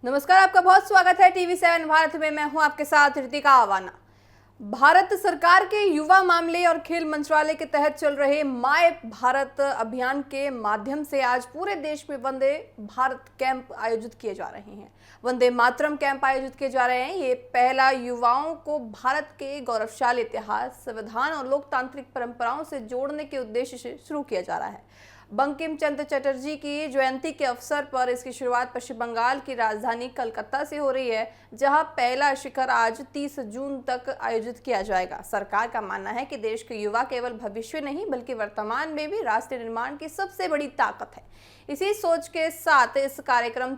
नमस्कार, आपका बहुत स्वागत है टीवी7 भारत में। मैं हूं आपके साथ रितिका आवाना। भारत सरकार के युवा मामले और खेल मंत्रालय के तहत चल रहे माय भारत अभियान के माध्यम से आज पूरे देश में वंदे भारत कैंप आयोजित किए जा रहे हैं। वंदे मातरम कैंप आयोजित किए जा रहे हैं। ये पहला युवाओं को भारत के गौरवशाली इतिहास, संविधान और लोकतांत्रिक परंपराओं से जोड़ने के उद्देश्य से शुरू किया जा रहा है। बंकिम चंद्र चटर्जी की जयंती के अवसर पर इसकी शुरुआत पश्चिम बंगाल की राजधानी कलकत्ता से हो रही है, जहां पहला शिखर आज 30 जून तक आयोजित किया जाएगा। सरकार का मानना है कि देश के युवा केवल भविष्य नहीं बल्कि वर्तमान में भी राष्ट्र निर्माण की सबसे बड़ी ताकत है। इसी सोच के साथ इस कार्यक्रम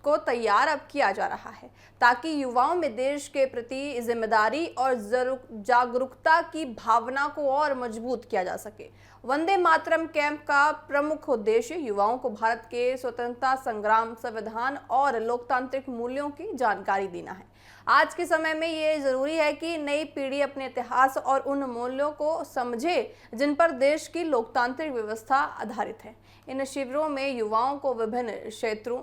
को तैयार अब किया जा रहा है ताकि युवाओं में देश के प्रति जिम्मेदारी और जागरूकता की भावना को और मजबूत किया जा सके। वंदे मातरम कैंप का प्रमुख उद्देश्य युवाओं को भारत के स्वतंत्रता संग्राम, संविधान और लोकतांत्रिक मूल्यों की जानकारी देना है। आज के समय में ये जरूरी है कि नई पीढ़ी अपने इतिहास और उन मूल्यों को समझे जिन पर देश की लोकतांत्रिक व्यवस्था आधारित है। इन शिविरों में युवाओं को विभिन्न क्षेत्रों,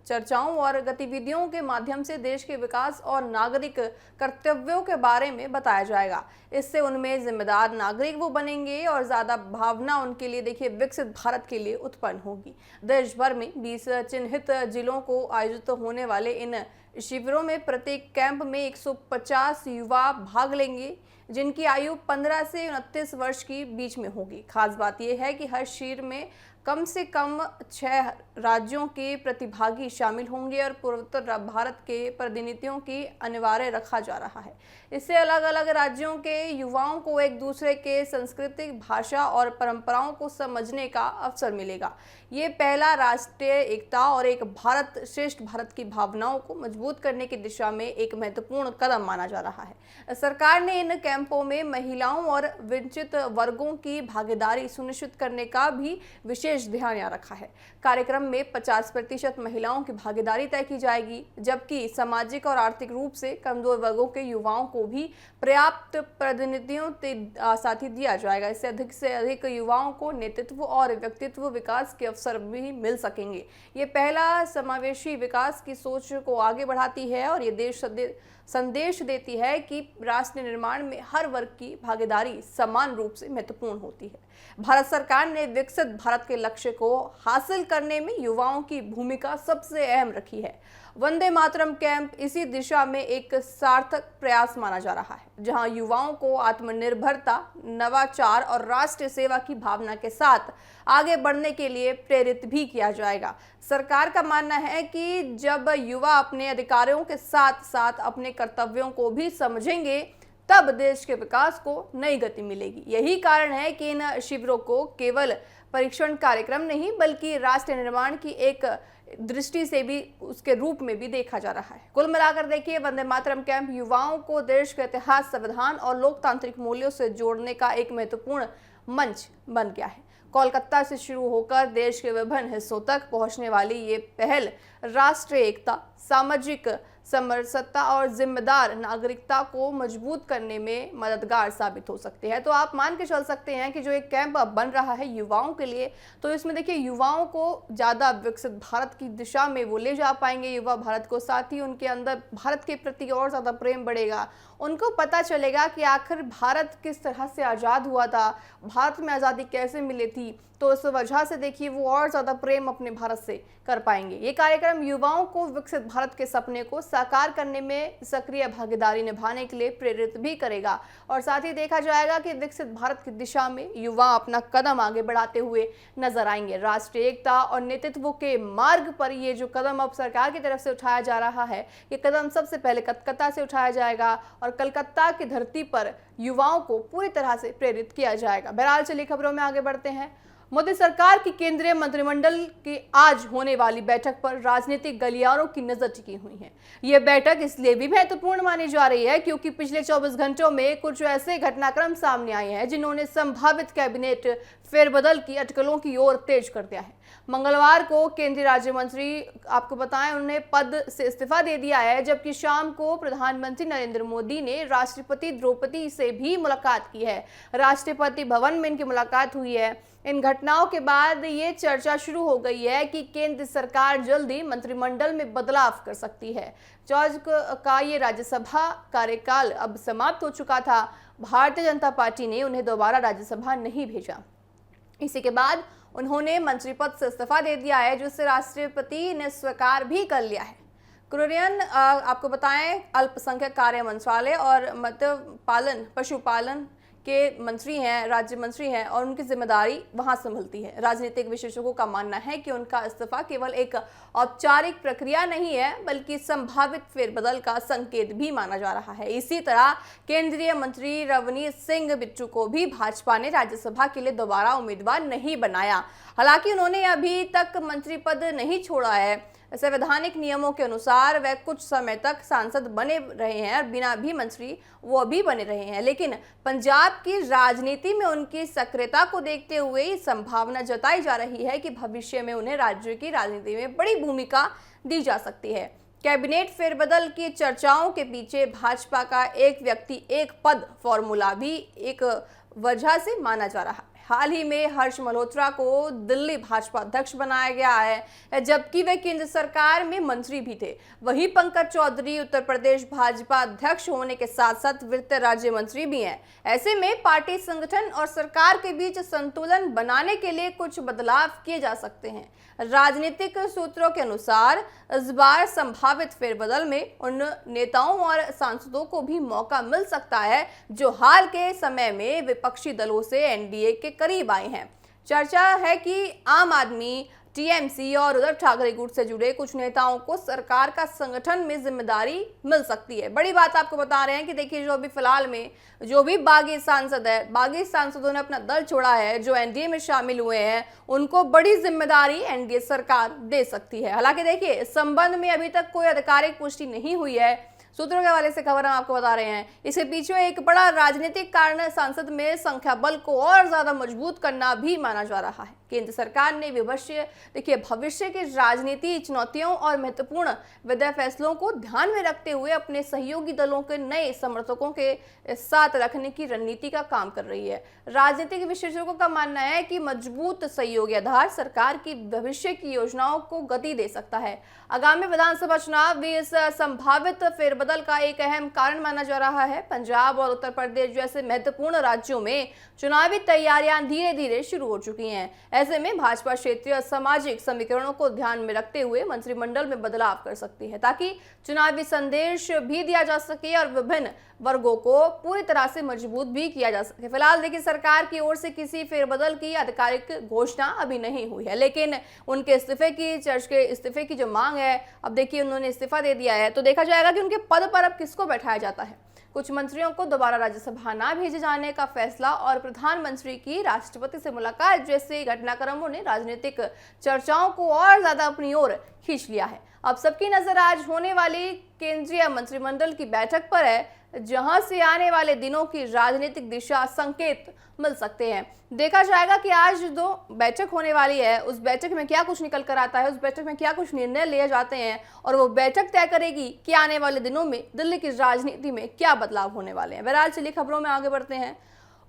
चर्चाओं और गतिविधियों के माध्यम से देश के विकास और नागरिक कर्तव्यों के बारे में बताया जाएगा। इससे उनमें जिम्मेदार नागरिक वो बनेंगे और ज्यादा भावना उनके लिए विकसित भारत के लिए उत्पन्न होगी। देश भर में 20 चिन्हित जिलों को आयोजित होने वाले इन शिविरों में प्रत्येक कैंप में 150 युवा भाग लेंगे, जिनकी आयु 15 से 29 वर्ष के बीच में होगी। खास बात यह है कि हर शिविर में कम से कम 6 राज्यों के प्रतिभागी शामिल होंगे और पूर्वोत्तर भारत के प्रतिनिधियों की अनिवार्य रखा जा रहा है। इससे अलग अलग राज्यों के युवाओं को एक दूसरे के सांस्कृतिक, भाषा और परंपराओं को समझने का अवसर मिलेगा। ये पहला राष्ट्रीय एकता और एक भारत श्रेष्ठ भारत की भावनाओं को मजबूत करने की दिशा में एक महत्वपूर्ण कदम माना जा रहा है। सरकार ने इन कैंपों में महिलाओं और वंचित वर्गों की भागीदारी सुनिश्चित करने का भी विशेष ध्यान रखा है। कार्यक्रम में 50% महिलाओं की भागीदारी तय की जाएगी, जबकि सामाजिक और आर्थिक रूप से कमजोर वर्गों के युवाओं को भी पर्याप्त प्रतिनिधियों साथ ही दिया जाएगा। इससे अधिक से अधिक युवाओं को नेतृत्व और व्यक्तित्व विकास के अवसर भी मिल सकेंगे। ये पहला समावेशी विकास की सोच को आगे बढ़ाती है और ये देश संदेश देती है कि राष्ट्र निर्माण में हर वर्ग की भागीदारी समान रूप से महत्वपूर्ण होती है। भारत सरकार ने विकसित भारत के लक्ष्य को हासिल करने में युवाओं की भूमिका सबसे अहम रखी है। वंदे मातरम कैंप इसी दिशा में एक सार्थक प्रयास माना जा रहा है, जहां युवाओं को आत्मनिर्भरता, नवाचार और राष्ट्र सेवा की भावना के साथ आगे बढ़ने के लिए प्रेरित भी किया जाएगा। सरकार का मानना है कि जब युवा अपने अधिकारों के साथ साथ अपने कर्तव्यों को भी समझेंगे, तब देश के विकास को नई गति मिलेगी। यही कारण है कि इन शिविरों को केवल परीक्षण कार्यक्रम नहीं बल्कि राष्ट्र निर्माण की एक दृष्टि से भी, उसके रूप में भी देखा जा रहा है। कुल मिलाकर देखिए, वंदे मातरम कैंप युवाओं को देश के इतिहास, संविधान और लोकतांत्रिक मूल्यों से जोड़ने का एक महत्वपूर्ण मंच बन गया है। कोलकाता से शुरू होकर देश के विभिन्न हिस्सों तक पहुंचने वाली ये पहल राष्ट्रीय एकता, सामाजिक समरसता और जिम्मेदार नागरिकता को मजबूत करने में मददगार साबित हो सकती है। तो आप मान के चल सकते हैं कि जो एक कैंप अब बन रहा है युवाओं के लिए, तो इसमें देखिए युवाओं को ज़्यादा विकसित भारत की दिशा में वो ले जा पाएंगे युवा भारत को। साथ ही उनके अंदर भारत के प्रति और ज़्यादा प्रेम बढ़ेगा। उनको पता चलेगा कि आखिर भारत किस तरह से आज़ाद हुआ था, भारत में आज़ादी कैसे मिली थी। तो इस वजह से देखिए वो और ज़्यादा प्रेम अपने भारत से कर पाएंगे। ये कार्यक्रम युवाओं को विकसित भारत के सपने को साकार करने में सक्रिय भागीदारी निभाने के लिए प्रेरित भी करेगा और साथ ही देखा जाएगा कि विकसित भारत की दिशा में युवा अपना कदम आगे बढ़ाते हुए नजर आएंगे। राष्ट्रीय एकता और नेतृत्व के मार्ग पर ये जो कदम अब सरकार की तरफ से उठाया जा रहा है, ये कदम सबसे पहले कलकत्ता से उठाया जाएगा और कलकत्ता की धरती पर युवाओं को पूरी तरह से प्रेरित किया जाएगा। बहरहाल चलिए खबरों में आगे बढ़ते हैं। मोदी सरकार की केंद्रीय मंत्रिमंडल की आज होने वाली बैठक पर राजनीतिक गलियारों की नजर टिकी हुई है। यह बैठक इसलिए भी महत्वपूर्ण मानी जा रही है क्योंकि पिछले 24 घंटों में कुछ ऐसे घटनाक्रम सामने आए हैं जिन्होंने संभावित कैबिनेट फेरबदल की अटकलों की ओर तेज कर दिया है। मंगलवार को केंद्रीय राज्य मंत्री, आपको बताएं, उन्होंने पद से इस्तीफा दे दिया है, जबकि शाम को प्रधानमंत्री नरेंद्र मोदी ने राष्ट्रपति द्रौपदी से भी मुलाकात की है। राष्ट्रपति भवन में इनकी मुलाकात हुई है। इन घटनाओं के बाद ये चर्चा शुरू हो गई है कि केंद्र सरकार जल्दी मंत्रिमंडल में बदलाव कर सकती है। जॉर्ज का ये राज्यसभा कार्यकाल अब समाप्त हो चुका था। भारतीय जनता पार्टी ने उन्हें दोबारा राज्यसभा नहीं भेजा। इसी के बाद उन्होंने मंत्री पद से इस्तीफा दे दिया है, जिसे राष्ट्रपति ने स्वीकार भी कर लिया है। कुरियन आपको बताएं, अल्पसंख्यक कार्य मंत्रालय और मत्स्य पशुपालन के मंत्री हैं, राज्य मंत्री हैं और उनकी जिम्मेदारी वहां संभलती है। राजनीतिक विशेषज्ञों का मानना है कि उनका इस्तीफा केवल एक औपचारिक प्रक्रिया नहीं है, बल्कि संभावित फेरबदल का संकेत भी माना जा रहा है। इसी तरह केंद्रीय मंत्री रवनीत सिंह बिट्टू को भी भाजपा ने राज्यसभा के लिए दोबारा उम्मीदवार नहीं बनाया। हालांकि उन्होंने अभी तक मंत्री पद नहीं छोड़ा है। संवैधानिक नियमों के अनुसार वे कुछ समय तक सांसद बने रहे हैं और बिना भी मंत्री वो भी बने रहे हैं, लेकिन पंजाब की राजनीति में उनकी सक्रियता को देखते हुए संभावना जताई जा रही है कि भविष्य में उन्हें राज्य की राजनीति में बड़ी भूमिका दी जा सकती है। कैबिनेट फेरबदल की चर्चाओं के पीछे भाजपा का एक व्यक्ति एक पद फॉर्मूला भी एक वजह से माना जा रहा है। हाल ही में हर्ष मल्होत्रा को दिल्ली भाजपा अध्यक्ष बनाया गया है, जबकि वे केंद्र सरकार में मंत्री भी थे। वहीं पंकज चौधरी उत्तर प्रदेश भाजपा अध्यक्ष होने के साथ साथ वित्त राज्य मंत्री भी हैं। ऐसे में पार्टी संगठन और सरकार के बीच संतुलन बनाने के लिए कुछ बदलाव किए जा सकते हैं। राजनीतिक सूत्रों के अनुसार इस बार संभावित फेरबदल में उन नेताओं और सांसदों को भी मौका मिल सकता है जो हाल के समय में विपक्षी दलों से एनडीए के करीब आए हैं। चर्चा है कि आम आदमी, टीएमसी और उद्धव ठाकरे गुट से जुड़े कुछ नेताओं को सरकार का संगठन में जिम्मेदारी मिल सकती है। बड़ी बात आपको बता रहे हैं कि देखिए, जो भी फिलहाल में जो भी बागी सांसद है, बागी सांसदों ने अपना दल छोड़ा है, जो एनडीए में शामिल हुए हैं, उनको बड़ी जिम्मेदारी एनडीए सरकार दे सकती है। हालांकि देखिए, इस संबंध में अभी तक कोई आधिकारिक पुष्टि नहीं हुई है। सूत्रों के हवाले से खबर हम आपको बता रहे हैं। इसके पीछे एक बड़ा राजनीतिक कारण संसद में संख्या बल को और ज्यादा मजबूत करना भी माना जा रहा है। केंद्र सरकार ने भविष्य की राजनीति चुनौतियों और महत्वपूर्ण विधायी फैसलों को ध्यान में रखते हुए अपने सहयोगी दलों के नए समर्थकों के साथ रखने की रणनीति का काम कर रही है। राजनीतिक विशेषज्ञों का मानना है कि मजबूत सहयोगी आधार सरकार की भविष्य की योजनाओं को गति दे सकता है। आगामी विधानसभा चुनाव भी इस संभावित फेरबदल का एक अहम कारण माना जा रहा है। पंजाब और उत्तर प्रदेश जैसे महत्वपूर्ण राज्यों में चुनावी तैयारियां धीरे धीरे शुरू हो चुकी हैं। ऐसे में भाजपा क्षेत्रीय सामाजिक समीकरणों को ध्यान में रखते हुए मंत्रिमंडल में बदलाव कर सकती है, ताकि चुनावी संदेश भी दिया जा सके और विभिन्न वर्गों को पूरी तरह से मजबूत भी किया जा सके। फिलहाल देखिए, सरकार की ओर से किसी फेरबदल की आधिकारिक घोषणा अभी नहीं हुई है, लेकिन उनके इस्तीफे की जो मांग है, अब देखिए उन्होंने इस्तीफा दे दिया है, तो देखा जाएगा कि उनके पद पर अब किसको बैठाया जाता है। कुछ मंत्रियों को दोबारा राज्यसभा ना भेजे जाने का फैसला और प्रधानमंत्री की राष्ट्रपति से मुलाकात जैसे घटनाक्रमों ने राजनीतिक चर्चाओं को और ज्यादा अपनी ओर खींच लिया है। अब सबकी नजर आज होने वाली केंद्रीय मंत्रिमंडल की बैठक पर है, जहां से आने वाले दिनों की राजनीतिक दिशा संकेत मिल सकते हैं। देखा जाएगा कि आज जो बैठक होने वाली है, उस बैठक में क्या कुछ निकल कर आता है, उस बैठक में क्या कुछ निर्णय लिए जाते हैं, और वो बैठक तय करेगी कि आने वाले दिनों में दिल्ली की राजनीति में क्या बदलाव होने वाले हैं। बहरहाल चलिए खबरों में आगे बढ़ते हैं।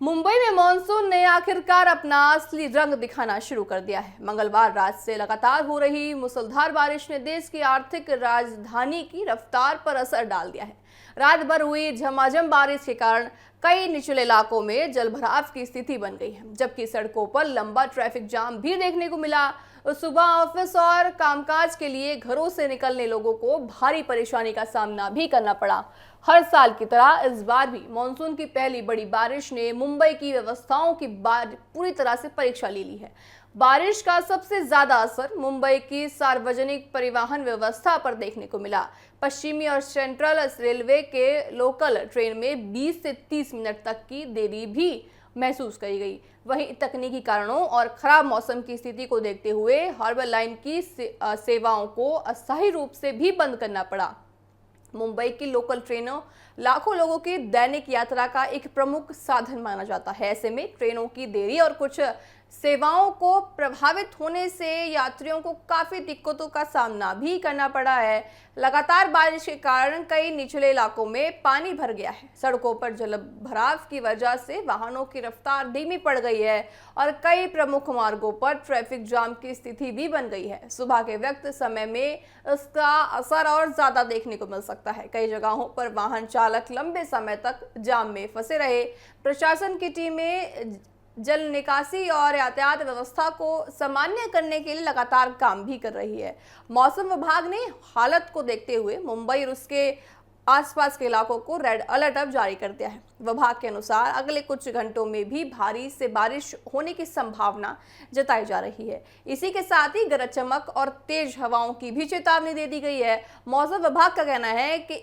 मुंबई में मॉनसून ने आखिरकार अपना असली रंग दिखाना शुरू कर दिया है। मंगलवार रात से लगातार हो रही मूसलाधार बारिश ने देश की आर्थिक राजधानी की रफ्तार पर असर डाल दिया है। रात भर हुई झमाझम बारिश के कारण कई निचले इलाकों में जलभराव की स्थिति बन गई है, जबकि सड़कों पर लंबा ट्रैफिक जाम भी देखने को मिला। सुबह ऑफिस और कामकाज के लिए घरों से निकलने लोगों को भारी परेशानी का सामना भी करना पड़ा। हर साल की तरह इस बार भी मानसून की पहली बड़ी बारिश ने मुंबई की व्यवस्थाओं की पूरी तरह से परीक्षा ले ली है। बारिश का सबसे ज्यादा असर मुंबई की सार्वजनिक परिवहन व्यवस्था पर देखने को मिला। पश्चिमी और सेंट्रल रेलवे के लोकल ट्रेन में 20 से 30 मिनट तक की देरी भी महसूस करी गई। वहीं तकनीकी कारणों और खराब मौसम की स्थिति को देखते हुए हार्बर लाइन की सेवाओं को अस्थायी रूप से भी बंद करना पड़ा। मुंबई की लोकल ट्रेनों लाखों लोगों की दैनिक यात्रा का एक प्रमुख साधन माना जाता है। ऐसे में ट्रेनों की देरी और कुछ सेवाओं को प्रभावित होने से यात्रियों को काफी दिक्कतों का सामना भी करना पड़ा है। लगातार बारिश के कारण कई निचले इलाकों में पानी भर गया है। सड़कों पर जलभराव की वजह से वाहनों की रफ्तार धीमी पड़ गई है और कई प्रमुख मार्गों पर ट्रैफिक जाम की स्थिति भी बन गई है। सुबह के वक्त समय में इसका असर और ज्यादा देखने को मिल सकता है। कई जगहों पर वाहन चालक लंबे समय तक जाम में फंसे रहे। प्रशासन की टीमें जल निकासी और यातायात व्यवस्था को सामान्य करने के लिए लगातार काम भी कर रही है। मौसम विभाग ने हालत को देखते हुए मुंबई और उसके आसपास के इलाकों को रेड अलर्ट अब जारी कर दिया है। विभाग के अनुसार अगले कुछ घंटों में भी भारी से बारिश होने की संभावना जताई जा रही है। इसी के साथ ही गरज चमक और तेज हवाओं की भी चेतावनी दे दी गई है। मौसम विभाग का कहना है कि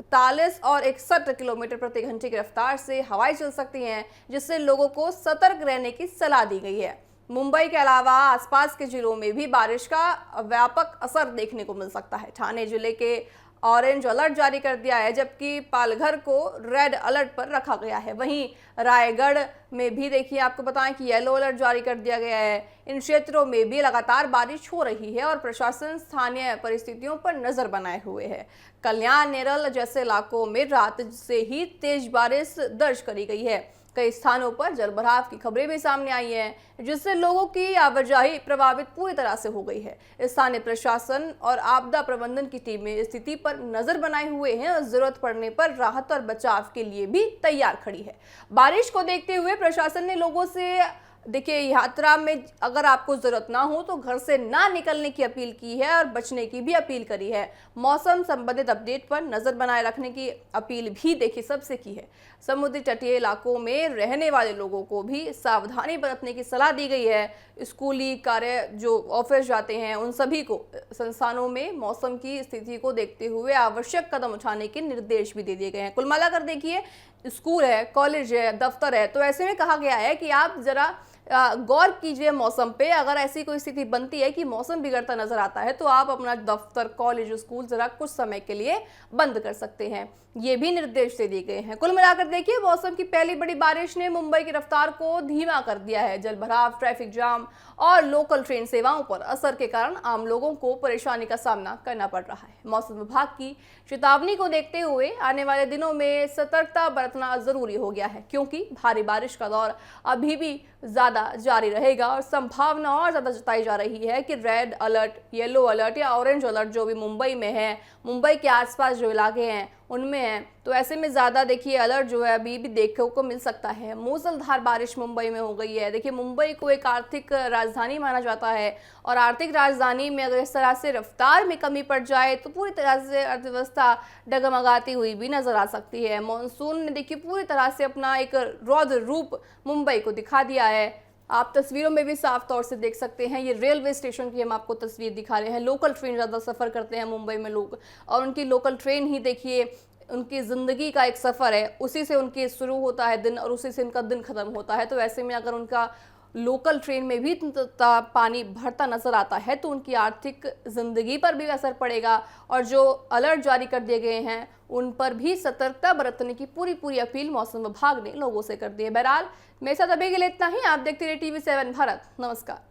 41 और 61 किलोमीटर प्रति घंटे की रफ्तार से हवाएं चल सकती हैं, जिससे लोगों को सतर्क रहने की सलाह दी गई है। मुंबई के अलावा आसपास के जिलों में भी बारिश का व्यापक असर देखने को मिल सकता है। ठाणे जिले के ऑरेंज अलर्ट जारी कर दिया है, जबकि पालघर को रेड अलर्ट पर रखा गया है। वहीं रायगढ़ में भी देखिए आपको बताएं कि येलो अलर्ट जारी कर दिया गया है। इन क्षेत्रों में भी लगातार बारिश हो रही है और प्रशासन स्थानीय परिस्थितियों पर नजर बनाए हुए है। कल्याण, नेरल जैसे इलाकों में रात से ही तेज बारिश दर्ज करी गई है। कई स्थानों पर जलभराव की खबरें भी सामने आई हैं, जिससे लोगों की आवाजाही प्रभावित पूरी तरह से हो गई है। स्थानीय प्रशासन और आपदा प्रबंधन की टीमें स्थिति पर नजर बनाए हुए हैं और जरूरत पड़ने पर राहत और बचाव के लिए भी तैयार खड़ी है। बारिश को देखते हुए प्रशासन ने लोगों से देखिए यात्रा में अगर आपको जरूरत ना हो तो घर से ना निकलने की अपील की है और बचने की भी अपील करी है। मौसम संबंधित अपडेट पर नजर बनाए रखने की अपील भी देखिए सबसे की है। समुद्री तटीय इलाकों में रहने वाले लोगों को भी सावधानी बरतने की सलाह दी गई है। स्कूली कार्य जो ऑफिस जाते हैं उन सभी को संस्थानों में मौसम की स्थिति को देखते हुए आवश्यक कदम उठाने के निर्देश भी दे दिए गए हैं। कुल मिलाकर देखिए स्कूल है, कॉलेज है, दफ्तर है, तो ऐसे में कहा गया है कि आप जरा गौर कीजिए मौसम पे। अगर ऐसी कोई स्थिति बनती है कि मौसम बिगड़ता नजर आता है तो आप अपना दफ्तर, कॉलेज, स्कूल जरा कुछ समय के लिए बंद कर सकते हैं। ये भी निर्देश दे दिए गए हैं। कुल मिलाकर देखिए मौसम की पहली बड़ी बारिश ने मुंबई की रफ्तार को धीमा कर दिया है। जलभराव, ट्रैफिक जाम और लोकल ट्रेन सेवाओं पर असर के कारण आम लोगों को परेशानी का सामना करना पड़ रहा है। मौसम विभाग की चेतावनी को देखते हुए आने वाले दिनों में सतर्कता बरतना जरूरी हो गया है, क्योंकि भारी बारिश का दौर अभी भी ज्यादा जारी रहेगा और संभावना और ज्यादा जताई जा रही है कि रेड अलर्ट, येलो अलर्ट या ऑरेंज अलर्ट जो भी मुंबई में है, मुंबई के आसपास जो इलाके हैं उनमें है, तो ऐसे में ज्यादा देखिए अलर्ट जो है अभी भी देखने को मिल सकता है। मूसलाधार बारिश मुंबई में हो गई है। देखिए मुंबई को एक आर्थिक राजधानी माना जाता है और आर्थिक राजधानी में अगर इस तरह से रफ्तार में कमी पड़ जाए तो पूरी तरह से अर्थव्यवस्था डगमगाती हुई भी नजर आ सकती है। मानसून ने देखिए पूरी तरह से अपना एक रौद्र रूप मुंबई को दिखा दिया है। आप तस्वीरों में भी साफ तौर से देख सकते हैं। ये रेलवे स्टेशन की हम आपको तस्वीर दिखा रहे हैं। लोकल ट्रेन ज़्यादा सफ़र करते हैं मुंबई में लोग, और उनकी लोकल ट्रेन ही देखिए उनकी ज़िंदगी का एक सफ़र है। उसी से उनकी शुरू होता है दिन और उसी से उनका दिन ख़त्म होता है। तो ऐसे में अगर उनका लोकल ट्रेन में भी पानी भरता नजर आता है तो उनकी आर्थिक जिंदगी पर भी असर पड़ेगा और जो अलर्ट जारी कर दिए गए हैं उन पर भी सतर्कता बरतने की पूरी अपील मौसम विभाग ने लोगों से कर दी है। बहरहाल मेरे साथ अभी के लिए इतना ही। आप देखते रहिए TV7 भारत। नमस्कार।